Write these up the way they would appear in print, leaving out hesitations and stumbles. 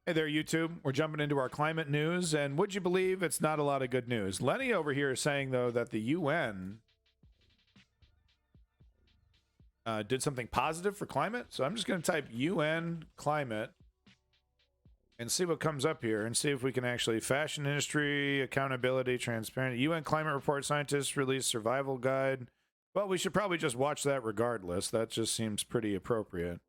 Hey there, YouTube. We're jumping into our climate news, and would you believe it's not a lot of good news? Lenny over here is saying, though, that the UN did something positive for climate. So I'm just going to type UN climate and see what comes up here and see if we can actually fashion industry, accountability, transparent. UN climate report scientists release survival guide. Well, we should probably just watch that regardless. That just seems pretty appropriate.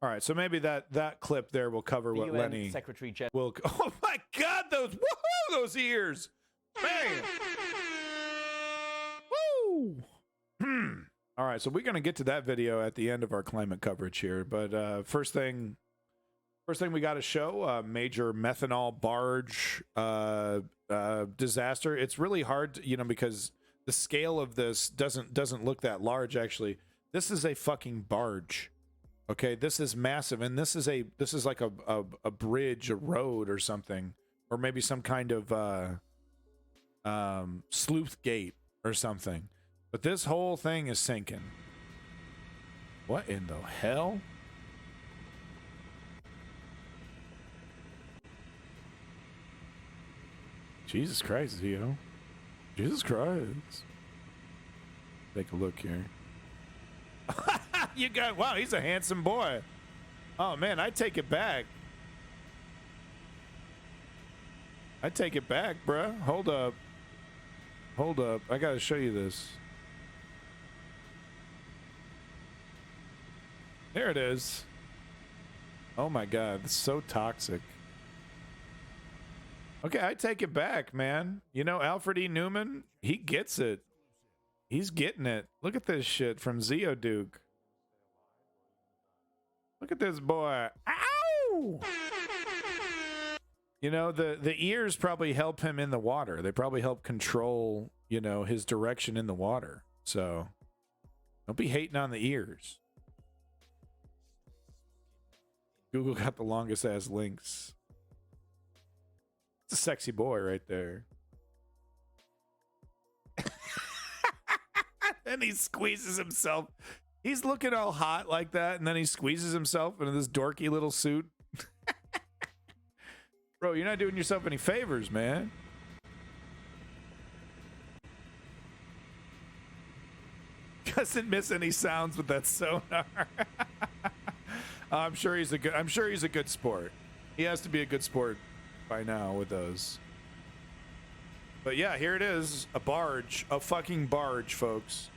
All right, so maybe that clip there will cover what UN Lenny Secretary will. Oh my God, those woohoo, those ears, man! Woo! All right, so we're gonna get to that video at the end of our climate coverage here, but first thing we got to show major methanol barge disaster. It's really hard, because the scale of this doesn't look that large. Actually, this is a fucking barge. Okay, this is massive, and this is like a bridge, a road, or something, or maybe some kind of sleuth gate or something. But this whole thing is sinking. What in the hell? Jesus Christ, Zio. Jesus Christ. Take a look here. You got, wow, he's a handsome boy. Oh man, I take it back. I take it back, bruh. Hold up. Hold up. I gotta show you this. There it is. Oh my God, it's so toxic. Okay, I take it back, man. Alfred E. Newman, he gets it. He's getting it. Look at this shit from Zeoduke. Look at this boy. Ow! The ears probably help him in the water. They probably help control, his direction in the water. So don't be hating on the ears. Google got the longest ass links. It's a sexy boy right there. And he squeezes himself. He's looking all hot like that, and then he squeezes himself into this dorky little suit. Bro, you're not doing yourself any favors, man. Doesn't miss any sounds with that sonar. I'm sure he's a good sport. He has to be a good sport by now with those. But yeah, here it is. A barge. A fucking barge, folks.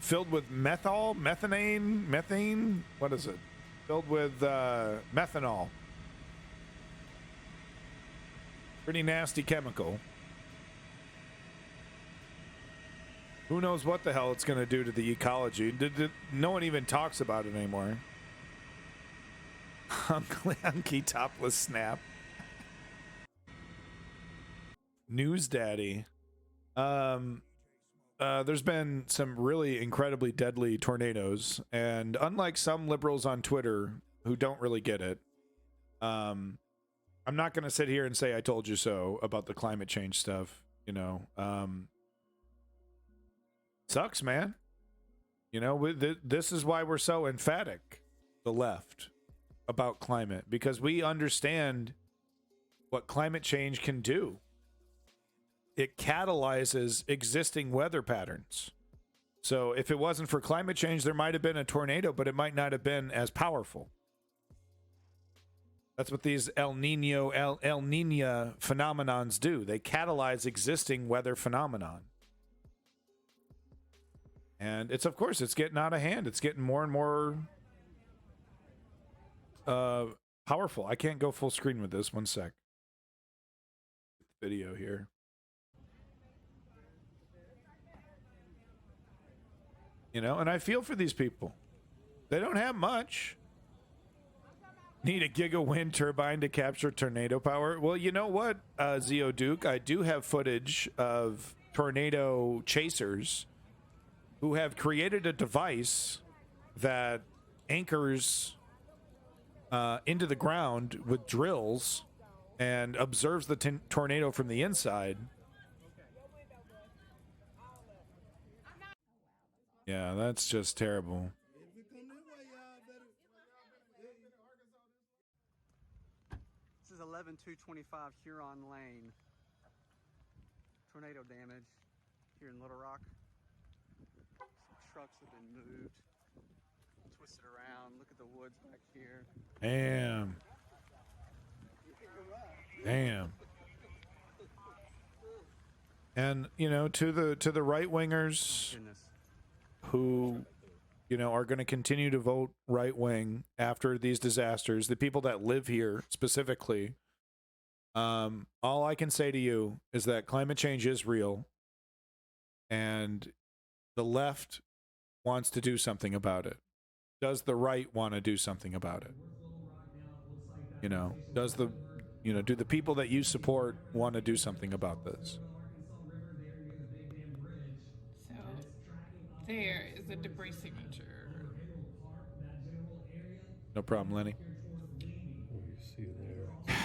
Filled with methane, what is it? Filled with methanol. Pretty nasty chemical. Who knows what the hell it's going to do to the ecology? No one even talks about it anymore. Hunky topless snap. News daddy. There's been some really incredibly deadly tornadoes, and unlike some liberals on Twitter who don't really get it, I'm not going to sit here and say I told you so about the climate change stuff. Sucks, man. This is why we're so emphatic, the left, about climate, because we understand what climate change can do. It catalyzes existing weather patterns. So if it wasn't for climate change, there might have been a tornado, but it might not have been as powerful. That's what these El Nino phenomenons do. They catalyze existing weather phenomenon. And it's, of course, it's getting out of hand. It's getting more and more powerful. I can't go full screen with this. One sec. Video here. And I feel for these people. They don't have much. Need a giga wind turbine to capture tornado power. Well, you know what, Zeoduke? I do have footage of tornado chasers who have created a device that anchors into the ground with drills and observes the tornado from the inside. Yeah, that's just terrible. This is 11225 Huron Lane. Tornado damage here in Little Rock. Some trucks have been moved, twisted around. Look at the woods back here. Damn. Damn. And you know, to the right wingers who, you know, are going to continue to vote right wing after these disasters, the people that live here specifically, all I can say to you is that climate change is real, and the left wants to do something about it. Does the right want to do something about it? You know, do the people that you support want to do something about this? So there is a debris signature. No problem, Lenny.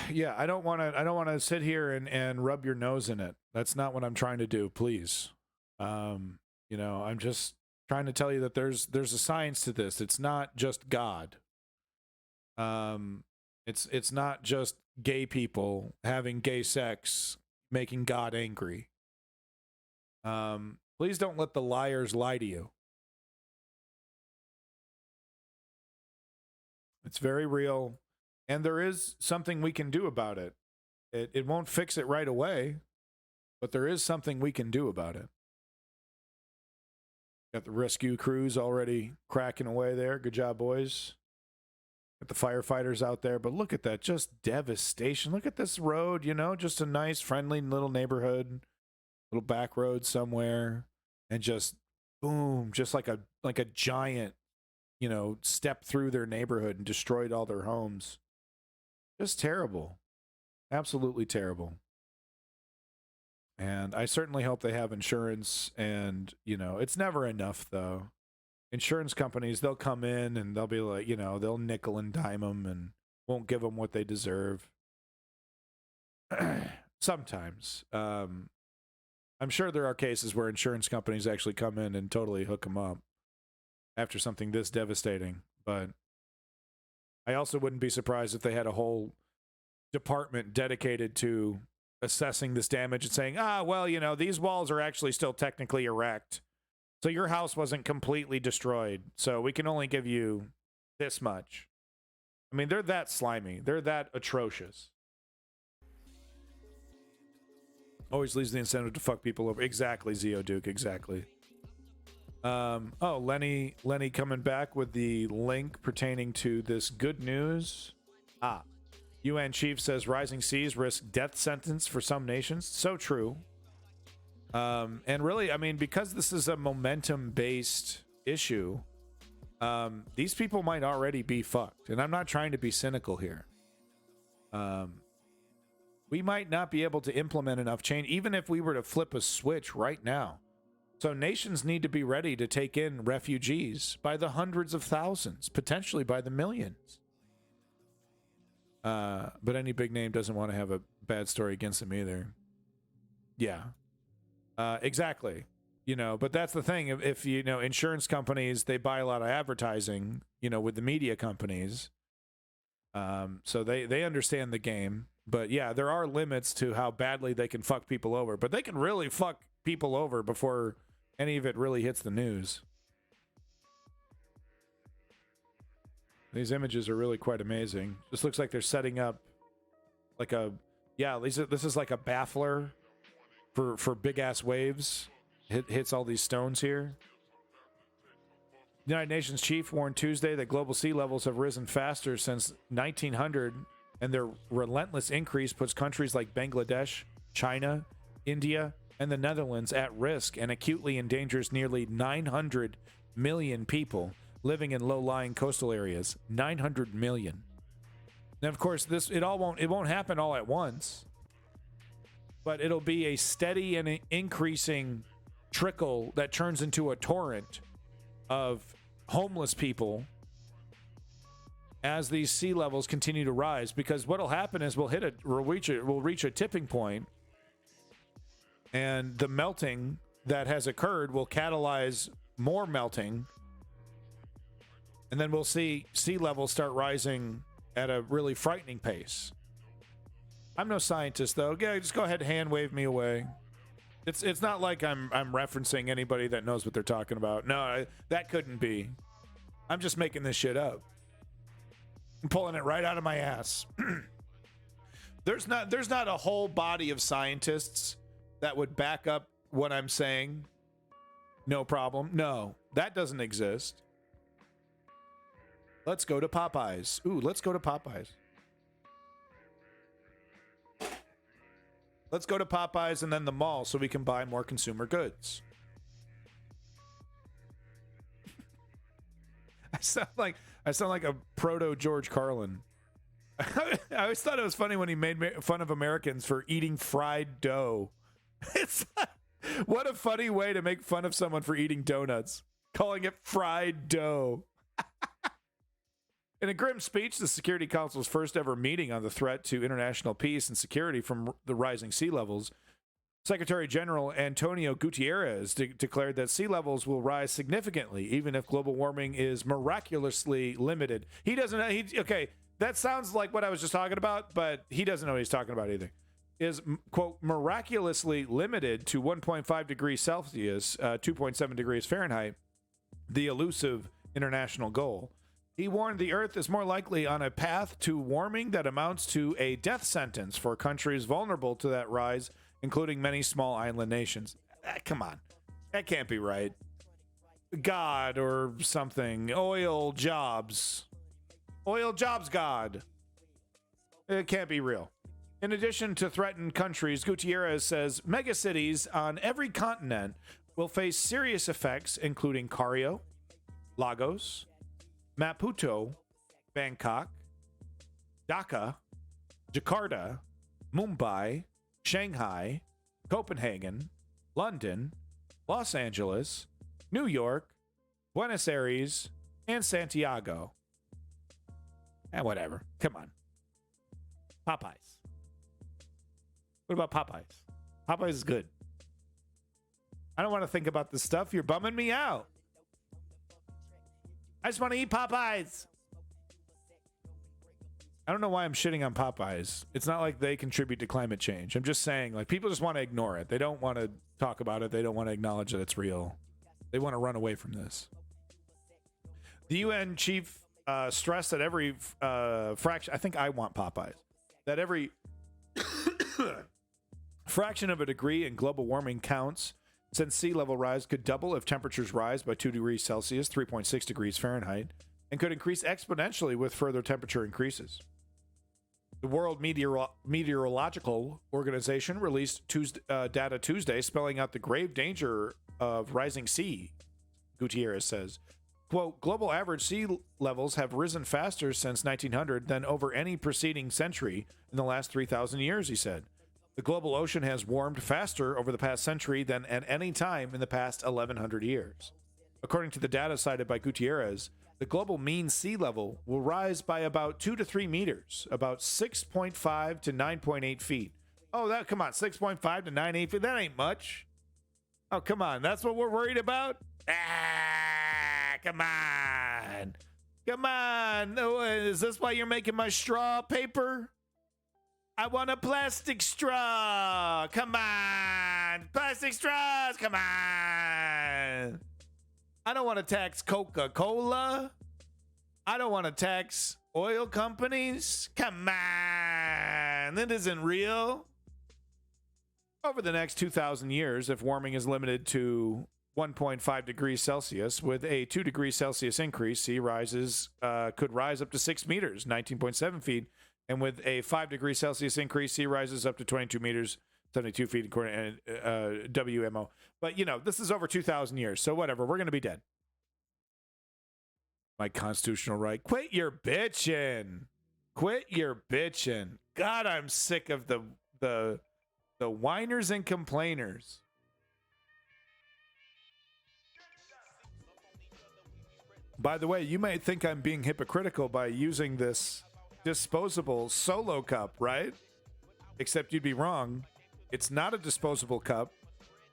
Yeah, I don't want to sit here and rub your nose in it. That's not what I'm trying to do, please. You know, I'm just trying to tell you that there's a science to this. It's not just God. It's not just gay people having gay sex making God angry. Please don't let the liars lie to you. It's very real, and there is something we can do about it. It won't fix it right away, but there is something we can do about it. Got the rescue crews already cracking away there. Good job, boys. Got the firefighters out there, but look at that, just devastation. Look at this road, you know, just a nice, friendly little neighborhood, little back road somewhere, and just boom, just like a giant, you know, stepped through their neighborhood and destroyed all their homes. Just terrible. Absolutely terrible. And I certainly hope they have insurance, and, you know, it's never enough, though. Insurance companies, they'll come in and they'll be like, you know, they'll nickel and dime them and won't give them what they deserve. Sometimes. I'm sure there are cases where insurance companies actually come in and totally hook them up after something this devastating. But I also wouldn't be surprised if they had a whole department dedicated to assessing this damage and saying, well, you know, these walls are actually still technically erect. So your house wasn't completely destroyed. So we can only give you this much. I mean, they're that slimy. They're that atrocious. Always leaves the incentive to fuck people over. Exactly, Zeoduke, exactly. Oh, Lenny coming back with the link pertaining to this good news. UN chief says rising seas risk death sentence for some nations. So true. And really, I mean, because this is a momentum-based issue, these people might already be fucked. And I'm not trying to be cynical here. We might not be able to implement enough change, even if we were to flip a switch right now. So nations need to be ready to take in refugees by the hundreds of thousands, potentially by the millions. But any big name doesn't want to have a bad story against them either. Yeah. Exactly. You know, but that's the thing. If you know, insurance companies, they buy a lot of advertising, you know, with the media companies. So they understand the game. But yeah, there are limits to how badly they can fuck people over. But they can really fuck people over before any of it really hits the news. These images are really quite amazing. Just looks like they're setting up like a, yeah, this is like a baffler for big ass waves. Hits all these stones here. The United Nations chief warned Tuesday that global sea levels have risen faster since 1900, and their relentless increase puts countries like Bangladesh, China, India, and the Netherlands at risk and acutely endangers nearly 900 million people living in low-lying coastal areas. 900 million. And of course, it won't happen all at once, but it'll be a steady and increasing trickle that turns into a torrent of homeless people as these sea levels continue to rise. Because what'll happen is we'll reach a tipping point, and the melting that has occurred will catalyze more melting. And then we'll see sea levels start rising at a really frightening pace. I'm no scientist, though. Yeah, just go ahead and hand wave me away. It's not like I'm referencing anybody that knows what they're talking about. No, that couldn't be. I'm just making this shit up. I'm pulling it right out of my ass. There's not a whole body of scientists that would back up what I'm saying. No problem. No, that doesn't exist. Let's go to Popeyes. Ooh, let's go to Popeyes. Let's go to Popeyes and then the mall so we can buy more consumer goods. I sound like a proto George Carlin. I always thought it was funny when he made fun of Americans for eating fried dough. It's what a funny way to make fun of someone for eating donuts, calling it fried dough. In a grim speech, the Security Council's first ever meeting on the threat to international peace and security from the rising sea levels, Secretary General Antonio Gutierrez declared that sea levels will rise significantly, even if global warming is miraculously limited. He doesn't know. Okay, that sounds like what I was just talking about, but he doesn't know what he's talking about either. Is, quote, miraculously limited to 1.5 degrees Celsius, 2.7 degrees Fahrenheit, the elusive international goal. He warned the Earth is more likely on a path to warming that amounts to a death sentence for countries vulnerable to that rise, including many small island nations. Come on. That can't be right. God or something. Oil jobs. Oil jobs God. It can't be real. In addition to threatened countries, Gutierrez says megacities on every continent will face serious effects, including Cairo, Lagos, Maputo, Bangkok, Dhaka, Jakarta, Mumbai, Shanghai, Copenhagen, London, Los Angeles, New York, Buenos Aires, and Santiago. And whatever. Come on. Popeyes. What about Popeyes? Popeyes is good. I don't want to think about this stuff. You're bumming me out. I just want to eat Popeyes. I don't know why I'm shitting on Popeyes. It's not like they contribute to climate change. I'm just saying, like, people just want to ignore it. They don't want to talk about it. They don't want to acknowledge that it's real. They want to run away from this. The UN chief stressed that every fraction, I think I want Popeyes, that every fraction of a degree in global warming counts, since sea level rise could double if temperatures rise by 2 degrees Celsius, 3.6 degrees Fahrenheit, and could increase exponentially with further temperature increases. The World Meteorological Organization released data Tuesday spelling out the grave danger of rising sea, Gutierrez says. Quote, global average sea levels have risen faster since 1900 than over any preceding century in the last 3,000 years, he said. The global ocean has warmed faster over the past century than at any time in the past 1,100 years. According to the data cited by Gutierrez, the global mean sea level will rise by about 2 to 3 meters, about 6.5 to 9.8 feet. Oh, come on, 6.5 to 9.8 feet? That ain't much. Oh, come on, that's what we're worried about? Come on. Come on. Is this why you're making my straw paper? I want a plastic straw. Come on. Plastic straws. Come on. I don't want to tax Coca-Cola. I don't want to tax oil companies. Come on. That isn't real. Over the next 2,000 years, if warming is limited to 1.5 degrees Celsius, with a 2 degrees Celsius increase, sea rises could rise up to 6 meters, 19.7 feet. And with a 5 degrees Celsius increase, sea rises up to 22 meters, 72 feet, according to WMO. But, you know, this is over 2,000 years, so whatever. We're going to be dead. My constitutional right. Quit your bitching. Quit your bitching. God, I'm sick of the whiners and complainers. By the way, you might think I'm being hypocritical by using this disposable solo cup, right? Except you'd be wrong. It's not a disposable cup.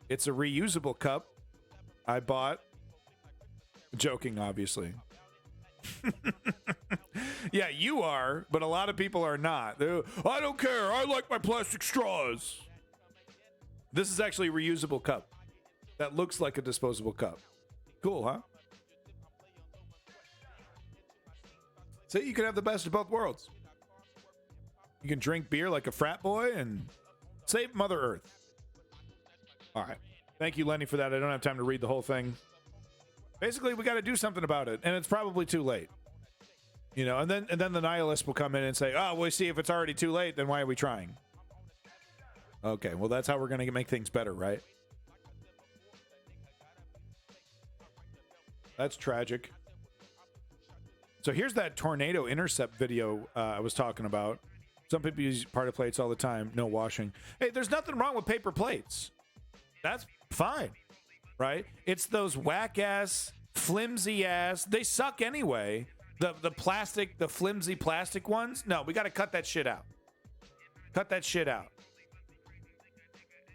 It's a reusable cup I bought Joking, obviously. Yeah, you are, but a lot of people are not. I don't care. I like my plastic straws. This is actually a reusable cup that looks like a disposable cup. Cool, huh? So you can have the best of both worlds. You can drink beer like a frat boy and save Mother Earth. All right. Thank you, Lenny, for that. I don't have time to read the whole thing. Basically, we got to do something about it, and it's probably too late. You know, and then the nihilist will come in and say, "Oh, we see if it's already too late, then why are we trying?" Okay, well, that's how we're going to make things better, right? That's tragic. So here's that tornado intercept video I was talking about. Some people use party plates all the time. No washing. Hey, there's nothing wrong with paper plates. That's fine, right? It's those whack-ass, flimsy-ass. They suck anyway. The plastic, the flimsy plastic ones. No, we got to cut that shit out. Cut that shit out.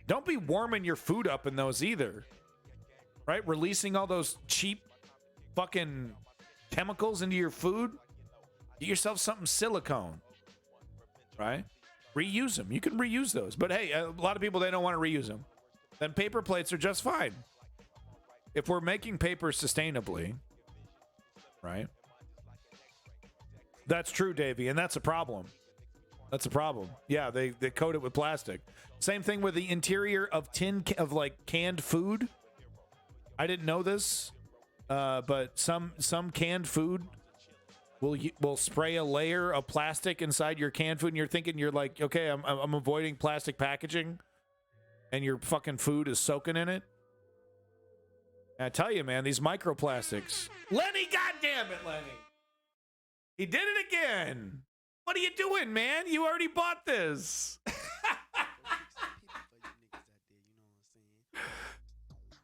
Don't be warming your food up in those either, right? Releasing all those cheap fucking chemicals into your food. Get yourself something silicone, right? Reuse them. You can reuse those. But hey, a lot of people, they don't want to reuse them. Then paper plates are just fine. If we're making paper sustainably, right? That's true, Davey, and that's a problem. That's a problem. Yeah, they coat it with plastic. Same thing with the interior of like canned food. I didn't know this, but some canned food will spray a layer of plastic inside your canned food, and you're thinking, you're like, okay, I'm avoiding plastic packaging, and your fucking food is soaking in it. And I tell you, man, these microplastics. Lenny, goddamn it, Lenny. He did it again. What are you doing, man? You already bought this.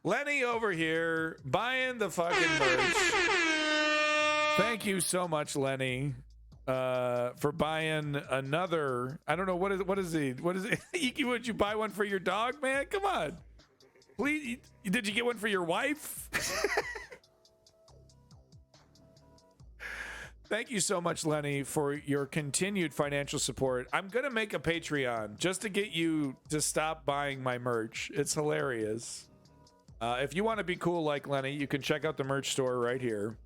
Lenny over here buying the fucking merch. Thank you so much, Lenny, for buying another. I don't know what is it? Would you buy one for your dog, man? Come on, please. Did you get one for your wife? Thank you so much, Lenny, for your continued financial support. I'm going to make a Patreon just to get you to stop buying my merch. It's hilarious. If you want to be cool like Lenny, you can check out the merch store right here.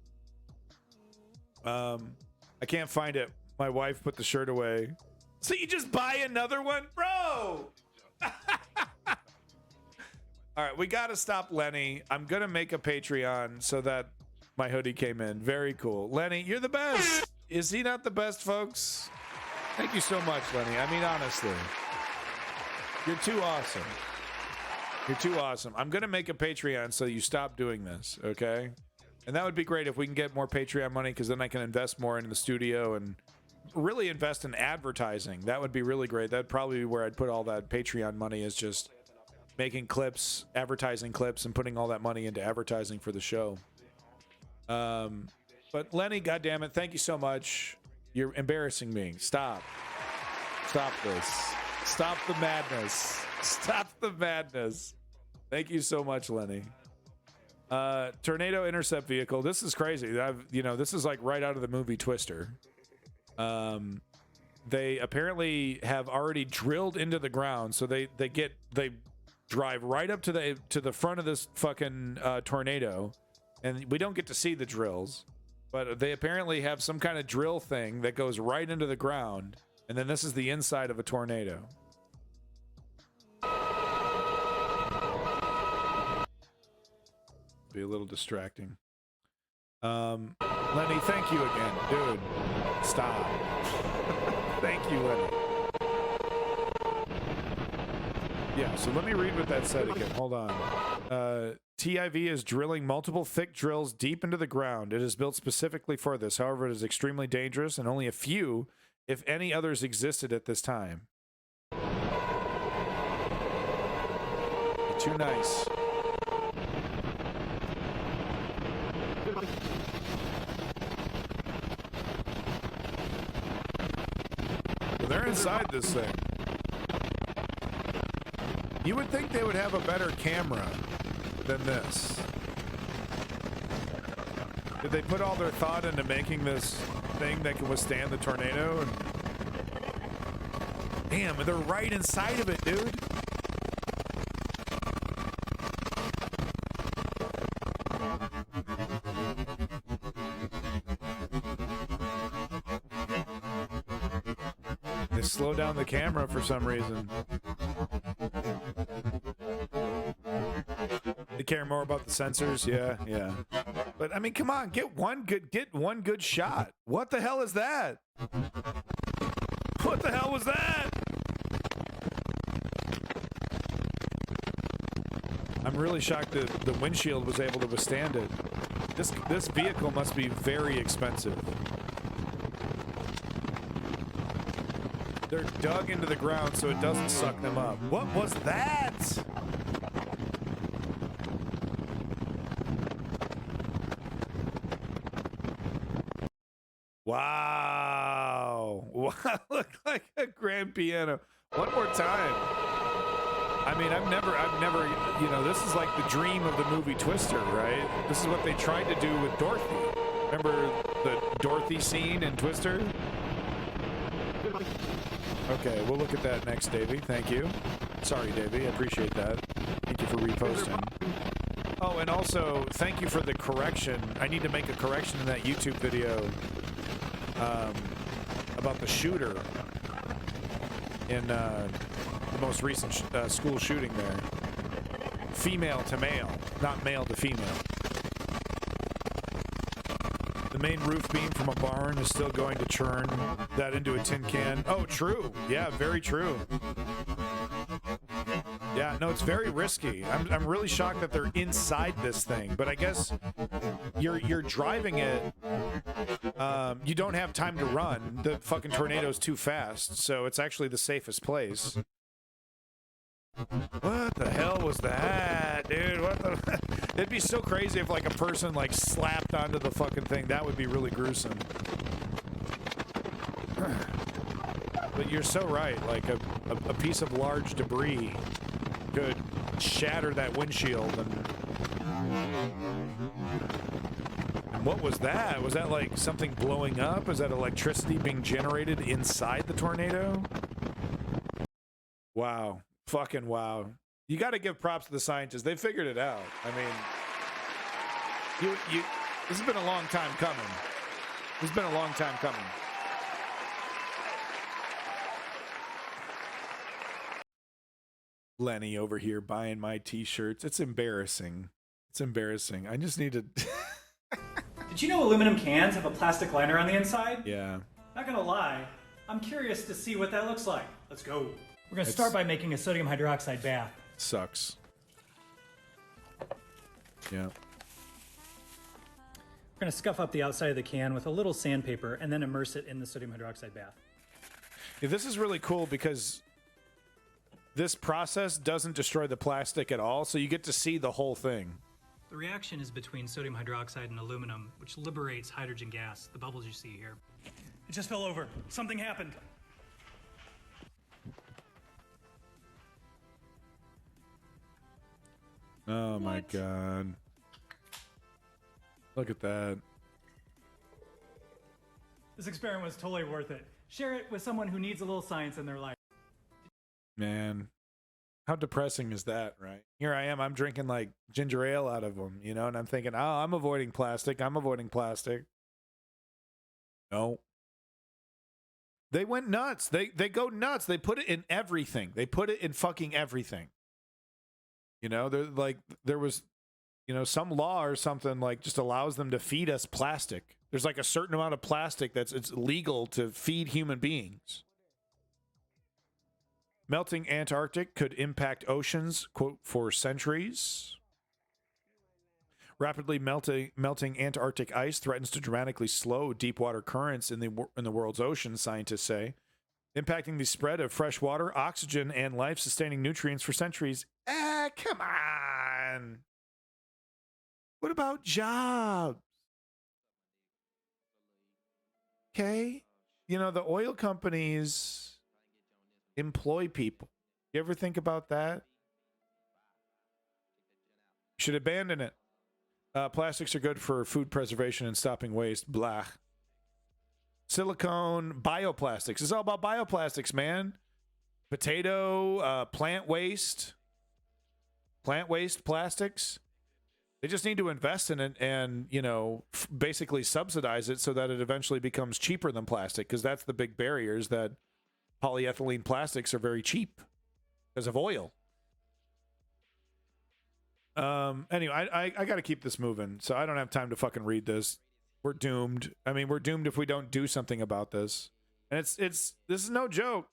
I can't find it. My wife put the shirt away. So you just buy another one? Bro! All right, we got to stop Lenny. I'm going to make a Patreon so that my hoodie came in. Very cool. Lenny, you're the best. Is he not the best, folks? Thank you so much, Lenny. I mean, honestly. You're too awesome. You're too awesome. I'm going to make a Patreon so you stop doing this, okay? And that would be great if we can get more Patreon money, because then I can invest more into the studio and really invest in advertising. That would be really great. That'd probably be where I'd put all that Patreon money, is just making clips, advertising clips, and putting all that money into advertising for the show. But Lenny, goddammit, thank you so much. You're embarrassing me. Stop this. Stop the madness. Stop the madness. Thank you so much, Lenny. Tornado intercept vehicle. This is crazy. This is like right out of the movie Twister. They apparently have already drilled into the ground, so they drive right up to the front of this fucking tornado. And we don't get to see the drills, but they apparently have some kind of drill thing that goes right into the ground. And then this is the inside of a tornado. Be a little distracting. Lenny, thank you again. Dude, stop. Thank you, Lenny. Yeah, so let me read what that said again. Hold on. TIV is drilling multiple thick drills deep into the ground. It is built specifically for this. However, it is extremely dangerous, and only a few, if any others, existed at this time. Too nice. Well, they're inside this thing. You would think they would have a better camera than this. Did they put all their thought into making this thing that can withstand the tornado? And damn, they're right inside of it, dude. They slow down the camera for some reason. They care more about the sensors, yeah. But I mean, come on, get one good shot. What the hell is that? What the hell was that? I'm really shocked that the windshield was able to withstand it. This vehicle must be very expensive. They're dug into the ground so it doesn't suck them up. What was that? Wow. Looked like a grand piano. One more time. I mean, I've never, you know, this is like the dream of the movie Twister, right? This is what they tried to do with Dorothy. Remember the Dorothy scene in Twister? Okay, we'll look at that next, Davey. Thank you. Sorry, Davey. I appreciate that. Thank you for reposting. Oh, and also, thank you for the correction. I need to make a correction in that YouTube video about the shooter in the most recent school shooting there. Female to male, not male to female. The main roof beam from a barn is still going to churn that into a tin can. Oh, true. Yeah, very true. Yeah, no, it's very risky. I'm really shocked that they're inside this thing, but I guess you're driving it. You don't have time to run. The fucking tornado's too fast, so it's actually the safest place. What the hell was that, dude? What the? It'd be so crazy if like a person like slapped onto the fucking thing. That would be really gruesome. But you're so right. Like a piece of large debris could shatter that windshield. And what was that? Was that like something blowing up? Is that electricity being generated inside the tornado? Wow. Fucking wow. You got to give props to the scientists. They figured it out. I mean, this has been a long time coming. This has been a long time coming. Lenny over here buying my t-shirts. It's embarrassing. It's embarrassing. I just need to... Did you know aluminum cans have a plastic liner on the inside? Yeah. Not gonna lie, I'm curious to see what that looks like. Let's go. We're gonna start by making a sodium hydroxide bath. Sucks. Yeah. We're gonna scuff up the outside of the can with a little sandpaper and then immerse it in the sodium hydroxide bath. Yeah, this is really cool because this process doesn't destroy the plastic at all, so you get to see the whole thing. The reaction is between sodium hydroxide and aluminum, which liberates hydrogen gas, the bubbles you see here. It just fell over. Something happened. Oh my god. Look at that. This experiment was totally worth it. Share it with someone who needs a little science in their life. Man. How depressing is that, right? Here I am, I'm drinking like ginger ale out of them, you know, and I'm thinking, oh, I'm avoiding plastic. I'm avoiding plastic. No. They went nuts. They go nuts. They put it in everything. They put it in fucking everything. You know, they're like, there was, you know, some law or something like just allows them to feed us plastic. There's like a certain amount of plastic it's legal to feed human beings. Melting Antarctic could impact oceans, quote, for centuries. Rapidly melting Antarctic ice threatens to dramatically slow deep water currents in the world's oceans, scientists say, impacting the spread of fresh water, oxygen, and life-sustaining nutrients for centuries. Come on. What about jobs? Okay. You know, the oil companies employ people. You ever think about that? Should abandon it. Plastics are good for food preservation and stopping waste. Blah. Silicone, bioplastics. It's all about bioplastics, man. Potato, plant waste plastics. They just need to invest in it and, you know, basically subsidize it so that it eventually becomes cheaper than plastic, because that's the big barriers, that polyethylene plastics are very cheap because of oil. Anyway, I got to keep this moving, so I don't have time to fucking read this. We're doomed. I mean, we're doomed if we don't do something about this. And this is no joke.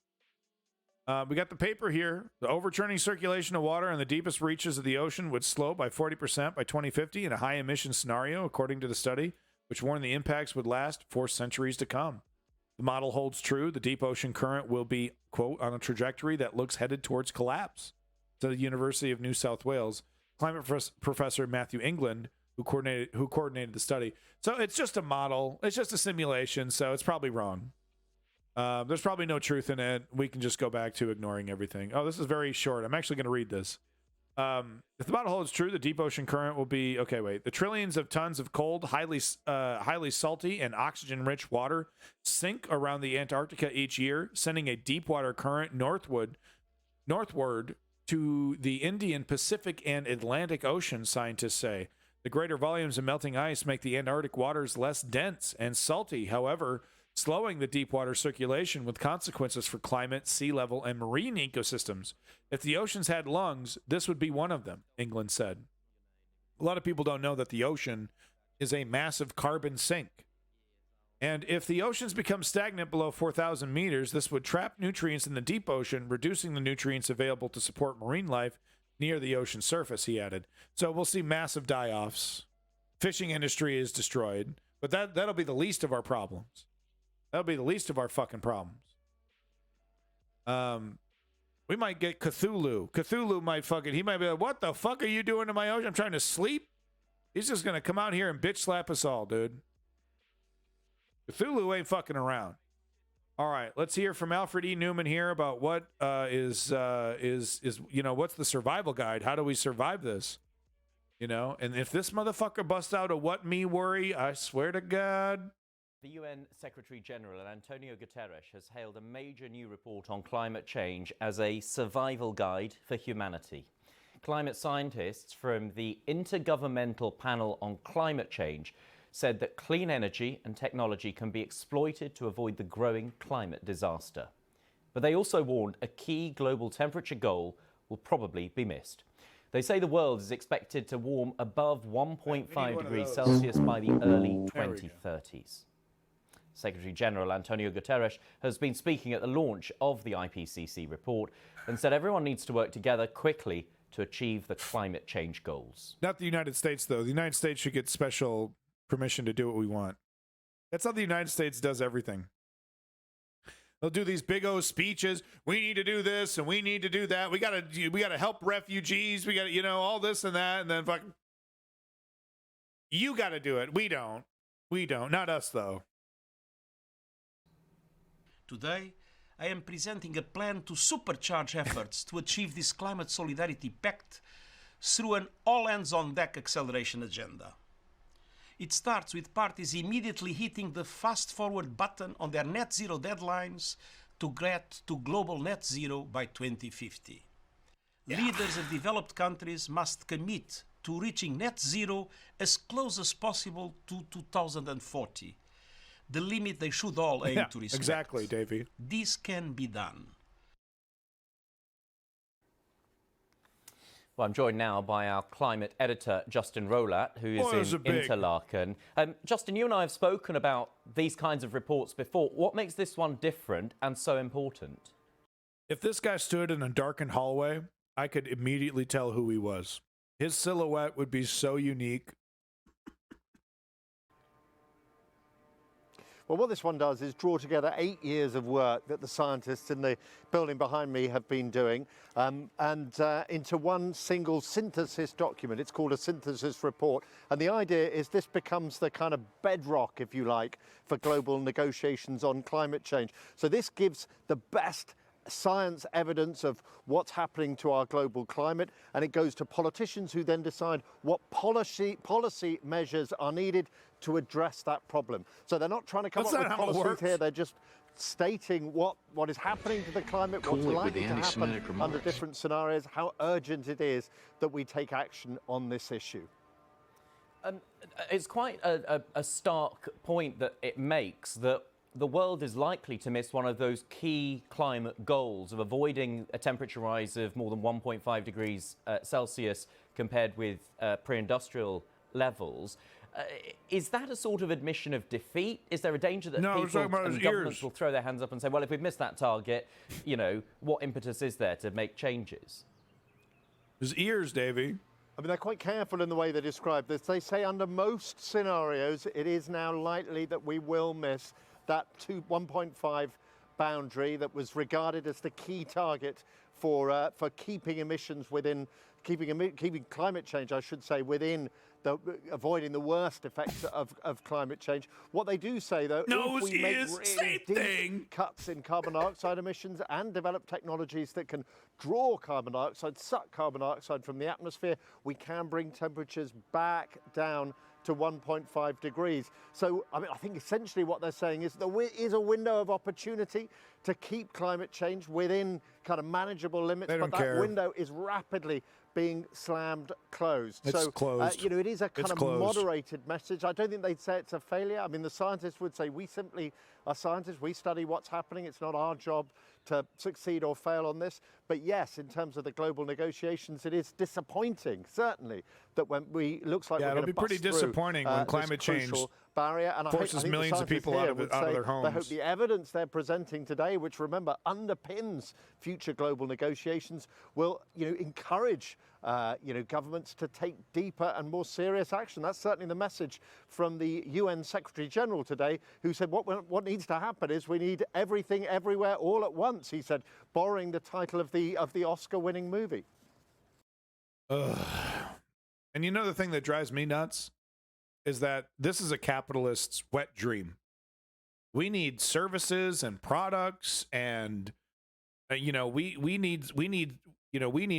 We got the paper here. The overturning circulation of water in the deepest reaches of the ocean would slow by 40% by 2050 in a high emission scenario, according to the study, which warned the impacts would last for centuries to come. The model holds true. The deep ocean current will be, quote, on a trajectory that looks headed towards collapse, to the University of New South Wales climate professor Matthew England, who coordinated the study. So it's just a model. It's just a simulation, so it's probably wrong. There's probably no truth in it. We can just go back to ignoring everything. Oh, this is very short. I'm actually going to read this. If the model holds true, the deep ocean current will be... Okay, wait. The trillions of tons of cold, highly salty, and oxygen-rich water sink around the Antarctica each year, sending a deep water current northward to the Indian, Pacific, and Atlantic Ocean, scientists say. The greater volumes of melting ice make the Antarctic waters less dense and salty, however, slowing the deep water circulation with consequences for climate, sea level, and marine ecosystems. If the oceans had lungs, this would be one of them, England said. A lot of people don't know that the ocean is a massive carbon sink. And if the oceans become stagnant below 4,000 meters, this would trap nutrients in the deep ocean, reducing the nutrients available to support marine life near the ocean surface, he added. So we'll see massive die-offs. Fishing industry is destroyed, but that'll be the least of our problems. That'll be the least of our fucking problems. We might get Cthulhu. Cthulhu might he might be like, what the fuck are you doing to my ocean? I'm trying to sleep. He's just going to come out here and bitch slap us all, dude. Cthulhu ain't fucking around. All right, let's hear from Alfred E. Newman here about what is you know, what's the survival guide? How do we survive this? You know, and if this motherfucker busts out a what me worry, I swear to God. The UN Secretary-General, Antonio Guterres, has hailed a major new report on climate change as a survival guide for humanity. Climate scientists from the Intergovernmental Panel on Climate Change said that clean energy and technology can be exploited to avoid the growing climate disaster. But they also warned a key global temperature goal will probably be missed. They say the world is expected to warm above 1.5 degrees Celsius by the early 2030s. Secretary-General Antonio Guterres has been speaking at the launch of the IPCC report and said everyone needs to work together quickly to achieve the climate change goals. Not the United States, though. The United States should get special permission to do what we want. That's how the United States does everything. They'll do these big old speeches. We need to do this and we need to do that. We gotta help refugees. We gotta, you know, all this and that, and then fucking you gotta do it. We don't. Not us, though. Today, I am presenting a plan to supercharge efforts to achieve this Climate Solidarity Pact through an all-hands-on-deck acceleration agenda. It starts with parties immediately hitting the fast-forward button on their net zero deadlines to get to global net zero by 2050. Yeah. Leaders of developed countries must commit to reaching net zero as close as possible to 2040. The limit they should all aim to respect. Exactly, Davey. This can be done. Well, I'm joined now by our climate editor, Justin Rolat, who is in Interlaken. Justin, you and I have spoken about these kinds of reports before. What makes this one different and so important? If this guy stood in a darkened hallway, I could immediately tell who he was. His silhouette would be so unique. Well, what this one does is draw together 8 years of work that the scientists in the building behind me have been doing into one single synthesis document. It's called a synthesis report. And the idea is this becomes the kind of bedrock, if you like, for global negotiations on climate change. So this gives the best science evidence of what's happening to our global climate, and it goes to politicians who then decide what policy measures are needed to address that problem. So they're not trying to come That's up with not how it policies works. here, they're just stating what is happening to the climate, what's likely to happen under different scenarios, how urgent it is that we take action on this issue. It's quite a stark point that it makes, that the world is likely to miss one of those key climate goals of avoiding a temperature rise of more than 1.5 degrees Celsius compared with pre-industrial levels. Is that a sort of admission of defeat? Is there a danger that people and governments will throw their hands up and say, well, if we've missed that target, you know, what impetus is there to make changes? His ears, Davey. I mean, they're quite careful in the way they describe this. They say under most scenarios, it is now likely that we will miss that 1.5 boundary that was regarded as the key target for keeping emissions within, keeping climate change, I should say, within avoiding the worst effects of climate change. What they do say, though, if we make really deep cuts in carbon dioxide emissions and develop technologies that can draw carbon dioxide, suck carbon dioxide from the atmosphere, we can bring temperatures back down to 1.5 degrees. So, I mean, I think essentially what they're saying is there is a window of opportunity to keep climate change within kind of manageable limits, but that window is rapidly being slammed closed. It's closed. You know, it is a kind of moderated message. I don't think they'd say it's a failure. I mean, the scientists would say we simply are scientists. We study what's happening. It's not our job to succeed or fail on this. But yes, in terms of the global negotiations, it is disappointing, certainly, that when looks like we're going to it'll be pretty disappointing when climate change barrier and forces millions of people out of their homes. They hope the evidence they're presenting today, which remember underpins future global negotiations, will encourage governments to take deeper and more serious action. That's certainly the message from the UN Secretary General today, who said what needs to happen is we need everything, everywhere, all at once. He said, borrowing the title of the Oscar-winning movie. And you know the thing that drives me nuts is that this is a capitalist's wet dream. We need services and products, and we need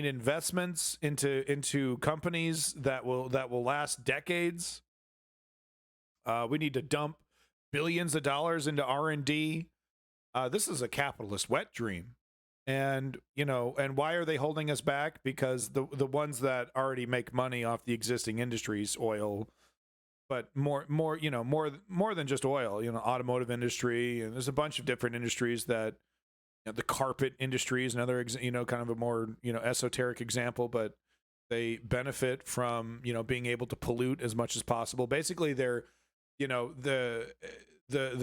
investments into companies that will last decades. We need to dump billions of dollars into R&D. This is a capitalist wet dream. And why are they holding us back? Because the ones that already make money off the existing industries, oil, but more than just oil, automotive industry, and there's a bunch of different industries that, the carpet industry is another, kind of a more, esoteric example, but they benefit from, being able to pollute as much as possible. Basically, they're, the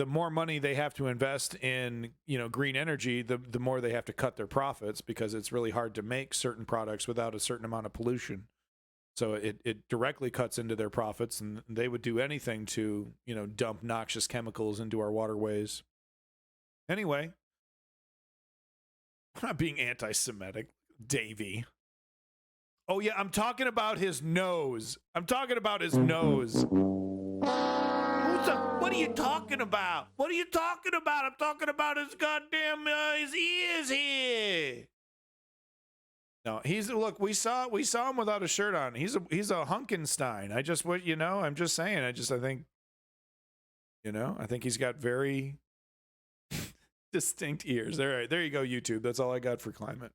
more money they have to invest in, green energy, the more they have to cut their profits, because it's really hard to make certain products without a certain amount of pollution. So it directly cuts into their profits, and they would do anything to, dump noxious chemicals into our waterways. Anyway, I'm not being anti-Semitic, Davey. Oh yeah, I'm talking about his nose. What are you talking about? What are you talking about? I'm talking about his goddamn his ears here. No, we saw him without a shirt on. He's a Hunkenstein. I'm just saying. I think he's got very distinct ears. All right, there you go, YouTube. That's all I got for climate.